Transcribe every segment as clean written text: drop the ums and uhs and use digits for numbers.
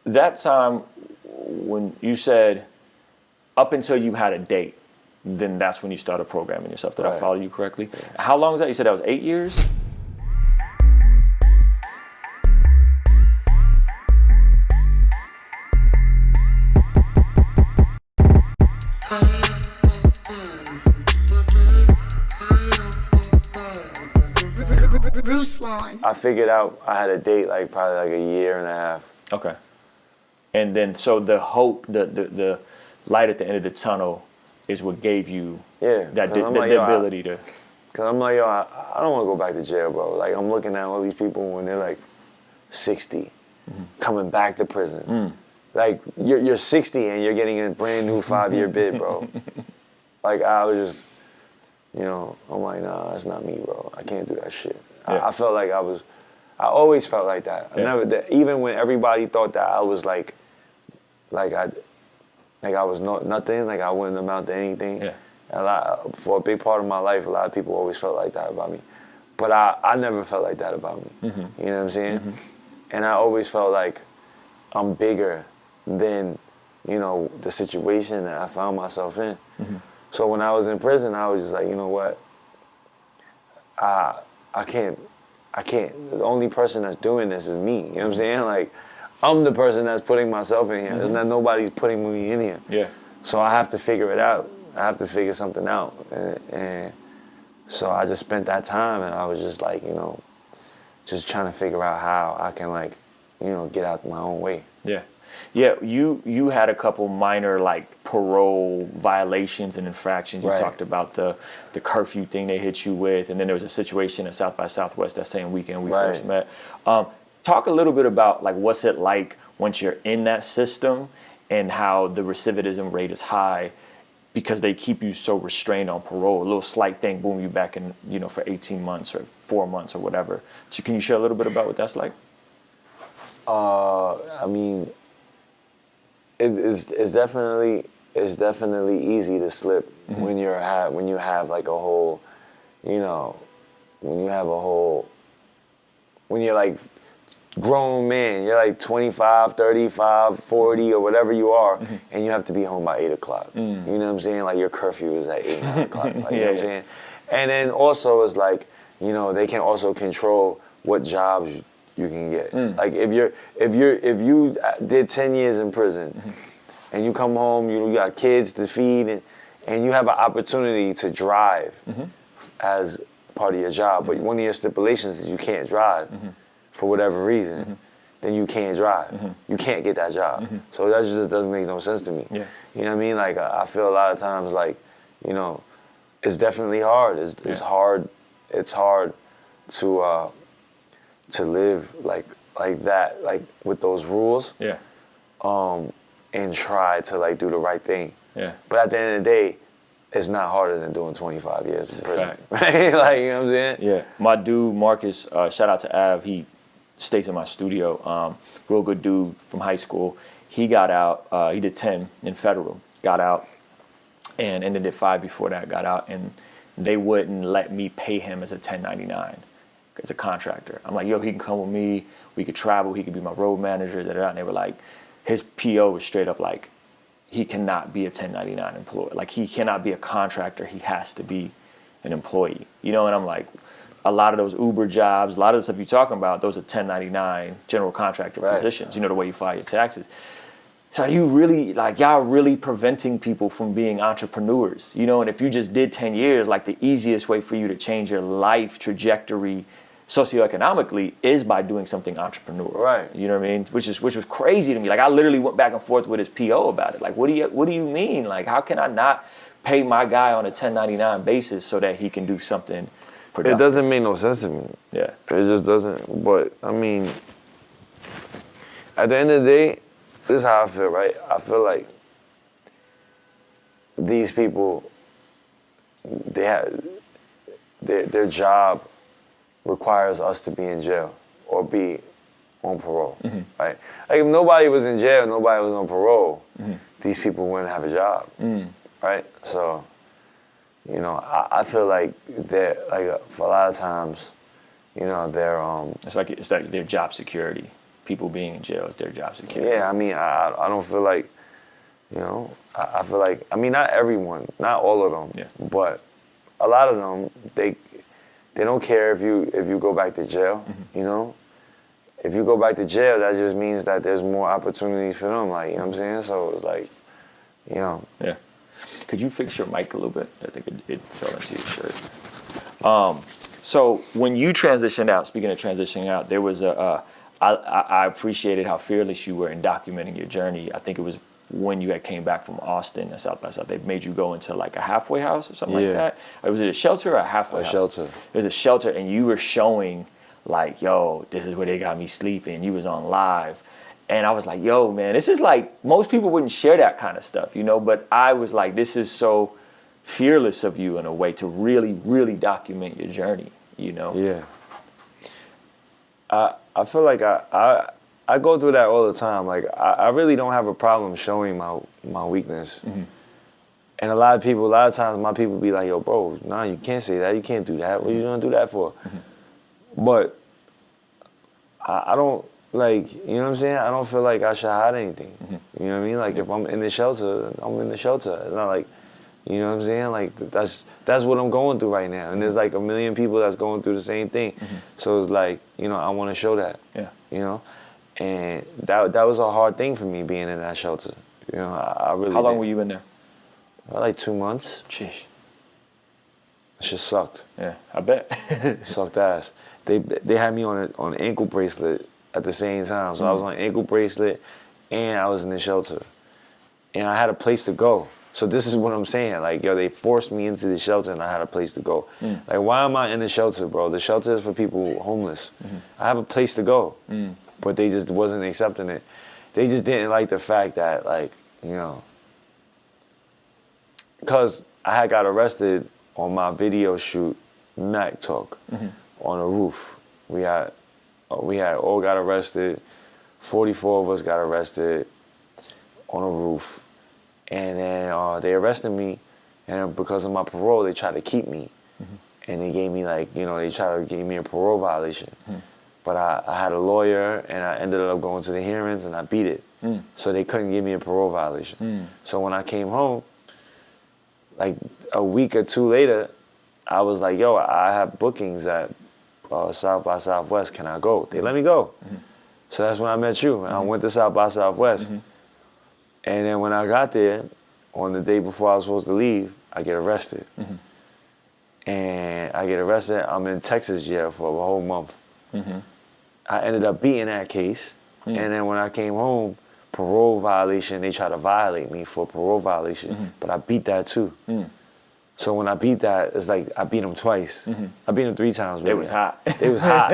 that time when you said up until you had a date, then that's when you started programming yourself. Did I follow you correctly? Yeah. How long was that? You said that was 8 years? Ruslan. I figured out I had a date like probably like a year and a half. Okay. And then so the hope, the light at the end of the tunnel is what gave you that the ability to. Cause I'm like, yo, I don't want to go back to jail, bro. Like I'm looking at all these people when they're like 60, coming back to prison. Like you're 60 and you're getting a brand new 5-year bid, bro. Like I was just, you know, I'm like, nah, that's not me, bro. I can't do that shit. I felt like I always felt like that. I never, even when everybody thought that I was like I was nothing, like I wouldn't amount to anything. Yeah. For a big part of my life, a lot of people always felt like that about me. But I never felt like that about me. You know what I'm saying? And I always felt like I'm bigger than, you know, the situation that I found myself in. So when I was in prison, I was just like, you know what? I can't. The only person that's doing this is me. You know what I'm saying? Like, I'm the person that's putting myself in here. There's not nobody's putting me in here. Yeah. So I have to figure it out. I have to figure something out. And so I just spent that time, and I was just like, you know, just trying to figure out how I can, like, you know, get out my own way. Yeah. Yeah, you had a couple minor like parole violations and infractions. You talked about the curfew thing they hit you with, and then there was a situation at South by Southwest that same weekend we first met. Talk a little bit about like what's it like once you're in that system and how the recidivism rate is high because they keep you so restrained on parole. A little slight thing, boom, you back in, you know, for 18 months or 4 months or whatever. So can you share a little bit about what that's like? I mean, it's definitely easy to slip when you have like a whole, you know, when you're like grown man, you're like 25, 35, 40 or whatever you are, and you have to be home by 8 o'clock. You know what I'm saying? Like your curfew is at 8, 9 o'clock. Like, you know what I'm saying? And then also it's like, you know, they can also control what jobs you can get. Like if you did 10 years in prison and you come home, you got kids to feed and you have an opportunity to drive as part of your job, but one of your stipulations is you can't drive for whatever reason, then you can't drive. You can't get that job. So that just doesn't make no sense to me. You know what I mean? Like I feel a lot of times like, you know, it's definitely hard. It's hard. It's hard to live like that, like with those rules. And try to like do the right thing. But at the end of the day, it's not harder than doing 25 years in prison. Like, you know what I'm saying? Yeah. My dude, Marcus, shout out to Av, he stays in my studio. Real good dude from high school. He got out, he did 10 in federal, got out, and then did 5 before that, got out, and they wouldn't let me pay him as a 1099. As a contractor. I'm like, yo, he can come with me, we could travel, he could be my road manager, and they were like, his PO was straight up like, he cannot be a 1099 employee. Like, he cannot be a contractor, he has to be an employee. You know, and I'm like, a lot of those Uber jobs, a lot of the stuff you're talking about, those are 1099 general contractor positions, you know, the way you file your taxes. So you really, like, y'all really preventing people from being entrepreneurs, you know, and if you just did 10 years, like the easiest way for you to change your life trajectory socioeconomically is by doing something entrepreneurial. You know what I mean? Which was crazy to me. Like I literally went back and forth with his PO about it. Like, what do you mean? Like, how can I not pay my guy on a 1099 basis so that he can do something productive? It doesn't make no sense to me. Yeah. It just doesn't. But I mean, at the end of the day, this is how I feel, right? I feel like these people, they have their job requires us to be in jail or be on parole, right? Like if nobody was in jail, nobody was on parole, these people wouldn't have a job, right? So, you know, I feel like they're like for a lot of times, you know, they're it's like their job security. people being in jail is their job security. Yeah, I mean, I don't feel like, you know, I feel like, I mean, not everyone, not all of them, but a lot of them, they don't care if you go back to jail, you know? If you go back to jail, that just means that there's more opportunities for them, like, you know what I'm saying? So it's like, you know. Yeah. Could you fix your mic a little bit? I think it fell into your shirt. So when you transitioned out, speaking of transitioning out, there was I appreciated how fearless you were in documenting your journey. I think it was when you had came back from Austin and South by South, they made you go into like a halfway house or something like that. Or was it a shelter or a halfway house? A shelter. It was a shelter, and you were showing like, yo, this is where they got me sleeping. You was on live. And I was like, yo, man, this is like, most people wouldn't share that kind of stuff, you know? But I was like, this is so fearless of you in a way to really, really document your journey, you know? Yeah. I feel like I go through that all the time. Like, I really don't have a problem showing my weakness. And a lot of times my people be like, yo, bro, nah, you can't say that. You can't do that. What are you gonna do that for? But I don't, like, you know what I'm saying? I don't feel like I should hide anything. You know what I mean? Like, if I'm in the shelter, I'm in the shelter. It's not like, you know what I'm saying? Like, that's what I'm going through right now. And there's like a million people that's going through the same thing. So it's like, you know, I want to show that. Yeah. You know? And that was a hard thing for me, being in that shelter. You know, I really How long were you in there? Like 2 months. Jeez. It just sucked. Yeah, I bet. Sucked ass. They had me on an ankle bracelet at the same time. So I was on an ankle bracelet and I was in the shelter. And I had a place to go. So this is what I'm saying. Like, yo, they forced me into the shelter and I had a place to go. Like, why am I in the shelter, bro? The shelter is for people homeless. I have a place to go. But they just wasn't accepting it. They just didn't like the fact that, like, you know, because I had got arrested on my video shoot, Mac Talk, on a roof. We had all got arrested. 44 of us got arrested on a roof. And then they arrested me, and because of my parole, they tried to keep me. And they gave me, like, you know, they tried to give me a parole violation. But I had a lawyer, and I ended up going to the hearings, and I beat it. So they couldn't give me a parole violation. So when I came home, like a week or two later, I was like, yo, I have bookings at South by Southwest. Can I go? They let me go. So that's when I met you, and I went to South by Southwest. And then when I got there, on the day before I was supposed to leave, I get arrested. And I get arrested, I'm in Texas jail for a whole month. I ended up beating that case. And then when I came home, parole violation, they tried to violate me for parole violation, but I beat that too. So when I beat that, it's like I beat them twice. I beat them 3 times. It was hot. It was hot.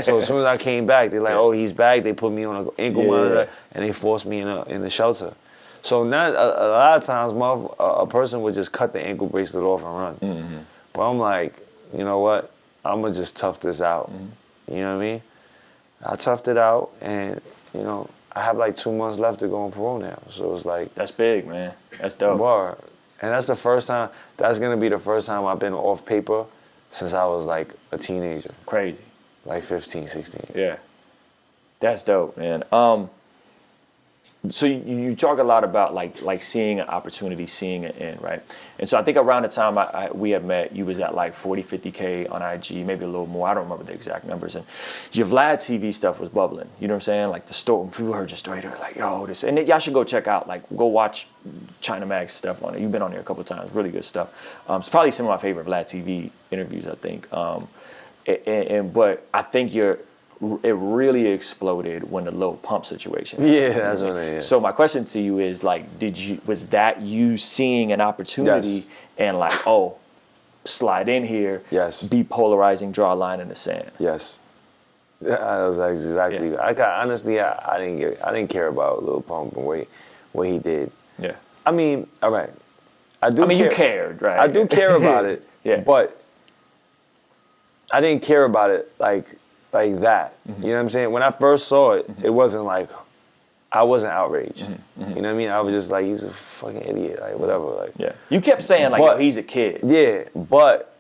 So as soon as I came back, they're like, oh, he's back. They put me on an ankle monitor, and they forced me in the shelter. So now a lot of times, a person would just cut the ankle bracelet off and run. But I'm like, you know what? I'm going to just tough this out. You know what I mean? I toughed it out, and, you know, I have like 2 months left to go on parole now. So it's like... That's big, man. That's dope. Bar. And that's the first time, that's going to be the first time I've been off paper since I was like a teenager. Crazy. Like 15, 16. Yeah. That's dope, man. So you talk a lot about like seeing an opportunity, seeing an end, right? And so I think around the time we had met, you was at like 40, 50K on IG, maybe a little more. I don't remember the exact numbers. And your Vlad TV stuff was bubbling. You know what I'm saying? Like the story, when people heard your story, they were like, yo, this. And y'all should go check out, like go watch China Mag's stuff on it. You've been on there a couple of times. Really good stuff. It's probably some of my favorite Vlad TV interviews, I think. But I think it really exploded when the Lil Pump situation. Yeah, that's what it is. So my question to you is, like, was that you seeing an opportunity and like, oh, slide in here, depolarizing, draw a line in the sand? Yes. That was exactly. Yeah. Honestly, I didn't care about Lil Pump and what he did. Yeah. I mean, all right. I mean, you cared, right? I do care about it. But I didn't care about it like that. You know what I'm saying? When I first saw it, it wasn't like, I wasn't outraged. You know what I mean? I was just like, he's a fucking idiot, like whatever. Like, you kept saying like, yo, he's a kid. Yeah, but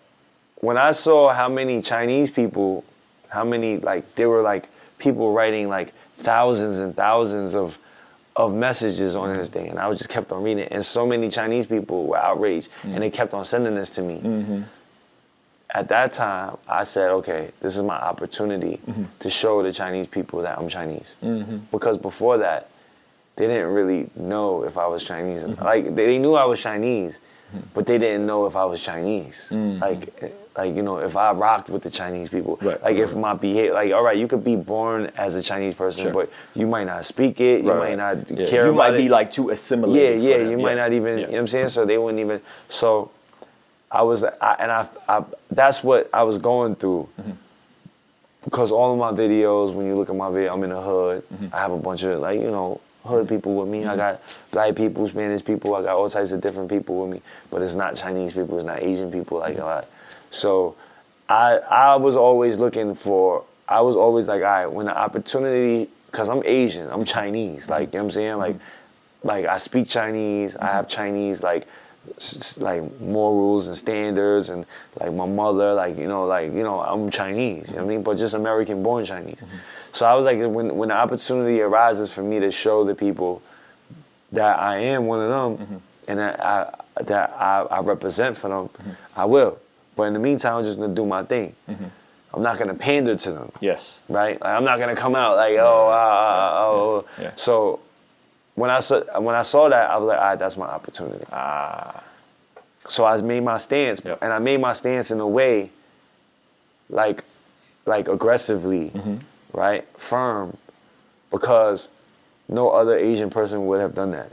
when I saw how many Chinese people, how many, like, there were like people writing like, thousands and thousands of messages on this thing, and I just kept on reading it. And so many Chinese people were outraged, and they kept on sending this to me. At that time, I said, okay, this is my opportunity to show the Chinese people that I'm Chinese. Because before that, they didn't really know if I was Chinese. Like, they knew I was Chinese, but they didn't know if I was Chinese. Like, you know, if I rocked with the Chinese people. Like, if my behavior, like, all right, you could be born as a Chinese person, but you might not speak it, you might not care about it. You might be, like, too assimilated. You might not even, you know what I'm saying? So they wouldn't even, so that's what I was going through. Because all of my videos, when you look at my video, I'm in the hood. I have a bunch of, like, you know, hood people with me. I got black people, Spanish people. I got all types of different people with me. But it's not Chinese people. It's not Asian people. Like, a lot. So I was always looking for, I was always like, all right, when the opportunity, because I'm Asian, I'm Chinese. Like, you know what I'm saying? Like I speak Chinese. I have Chinese, like morals and standards, and like my mother, like, you know, I'm Chinese, you know what I mean? But just American born Chinese. So I was like, when the opportunity arises for me to show the people that I am one of them, and that I represent for them, I will. But in the meantime, I'm just gonna do my thing. I'm not gonna pander to them. Yes. Right? Like, I'm not gonna come out like, So when I saw that, I was like, all right, that's my opportunity. So I made my stance, and I made my stance in a way, like aggressively, right, firm, because no other Asian person would have done that,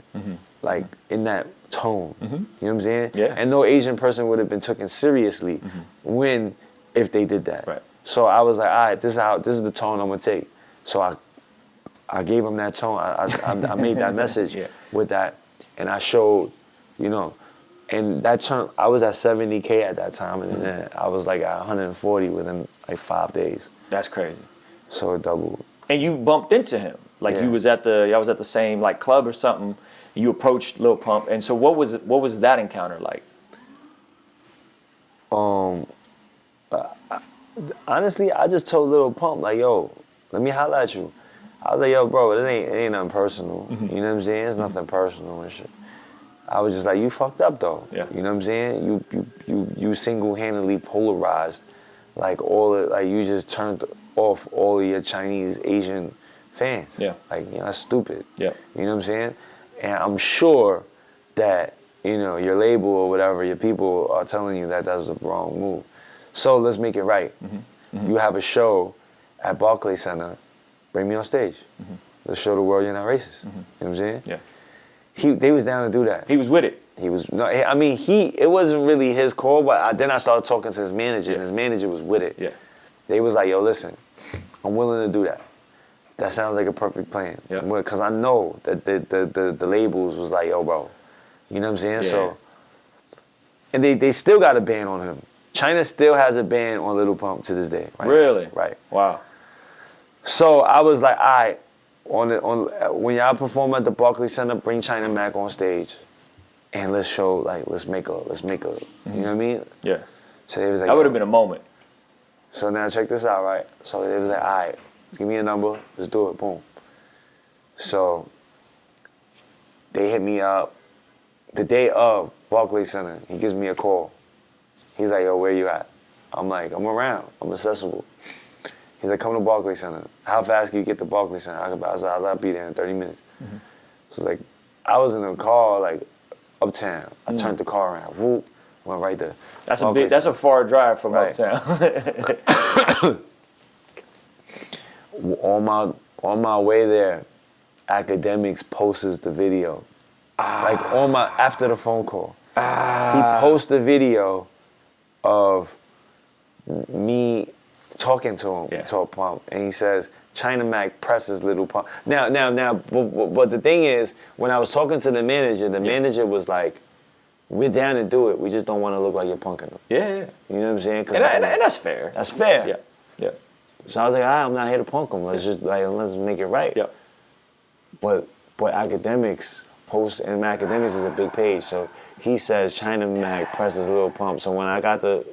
like in that tone. You know what I'm saying? Yeah. And no Asian person would have been taken seriously if they did that. Right. So I was like, all right, this is the tone I'm gonna take. So I gave him that tone. I made that message with that, and I showed, you know, and that term, I was at 70K at that time, and then I was like at 140 within like 5 days. That's crazy. So it doubled. And you bumped into him, like y'all was at the same like club or something. You approached Lil Pump, and so what was that encounter like? Honestly, I just told Lil Pump, like, yo, let me holla at you. I was like, yo, bro, it ain't nothing personal. You know what I'm saying? It's nothing personal and shit. I was just like, you fucked up though. Yeah. You know what I'm saying? You single-handedly polarized, like you just turned off all of your Chinese Asian fans. Yeah. Like, you know, that's stupid. Yeah. You know what I'm saying? And I'm sure that, you know, your label or whatever, your people are telling you that that's the wrong move. So let's make it right. You have a show at Barclays Center, bring me on stage. Let's show the world you're not racist. You know what I'm saying? Yeah. They was down to do that. He was with it. He was, no, I mean, it wasn't really his call, but then I started talking to his manager, and his manager was with it. Yeah. They was like, yo, listen, I'm willing to do that. That sounds like a perfect plan. Yeah. Because I know that the labels was like, yo, bro, you know what I'm saying? Yeah. So, and they still got a ban on him. China still has a ban on Lil Pump to this day. Right? Really? Right. Wow. So I was like, all right, when y'all perform at the Barclays Center, bring China Mac on stage, and let's show, like, let's make a, you know what I mean? Yeah. So they was like, that would have been a moment. So now check this out, right? So they was like, all right, give me a number, let's do it, boom. So they hit me up the day of Barclays Center. He gives me a call. He's like, yo, where you at? I'm like, I'm around, I'm accessible. He's like, come to Barclays Center. How fast can you get to Barclays Center? I said, I'll be there in 30 minutes. So like, I was in a car, like, uptown. I turned the car around, whoop, went right there. That's a far drive from uptown. on my way there, Akademiks posts the video. Like after the phone call. He posts the video of me talking to him, to a Pump, and he says, China Mac presses Lil Pump. Now, but the thing is, when I was talking to the manager was like, we're down to do it, we just don't want to look like you're punking them. Yeah. You know what I'm saying? And that's fair. That's fair. Yeah. Yeah. So I was like, all right, I'm not here to punk them. Let's just, like, let's make it right. Yeah. But Akademiks posts, and Akademiks is a big page, so he says China Mac presses Lil Pump. So when I got to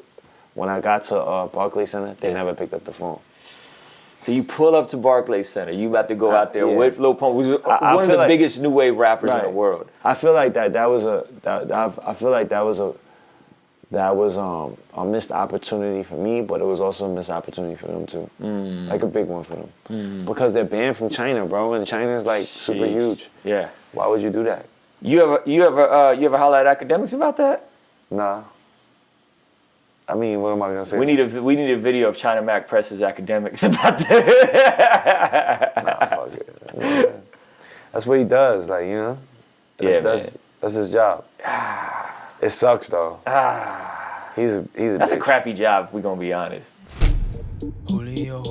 Barclays Center, they never picked up the phone. So you pull up to Barclays Center. You about to go out there with Lil Pump, who's one of the biggest new wave rappers in the world. I feel like that was a missed opportunity for me, but it was also a missed opportunity for them too. Like a big one for them. Because they're banned from China, bro, and China's like super huge. Yeah. Why would you do that? You ever holler at Akademiks about that? Nah. I mean, what am I gonna say? We need a video of China Mac presses Akademiks about that. Nah, fuck it. Yeah. That's what he does, like, you know. That's his job. It sucks though. He's a That's bitch. a crappy job if we're gonna be honest. Julio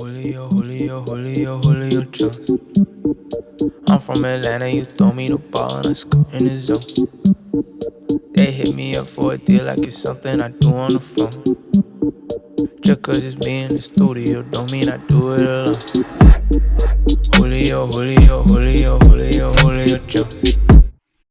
Jones. I'm from Atlanta, you throw me the ball and I score in the zone. They hit me up for a deal like it's something I do on the phone. Just cause it's me in the studio don't mean I do it alone. Julio Jones.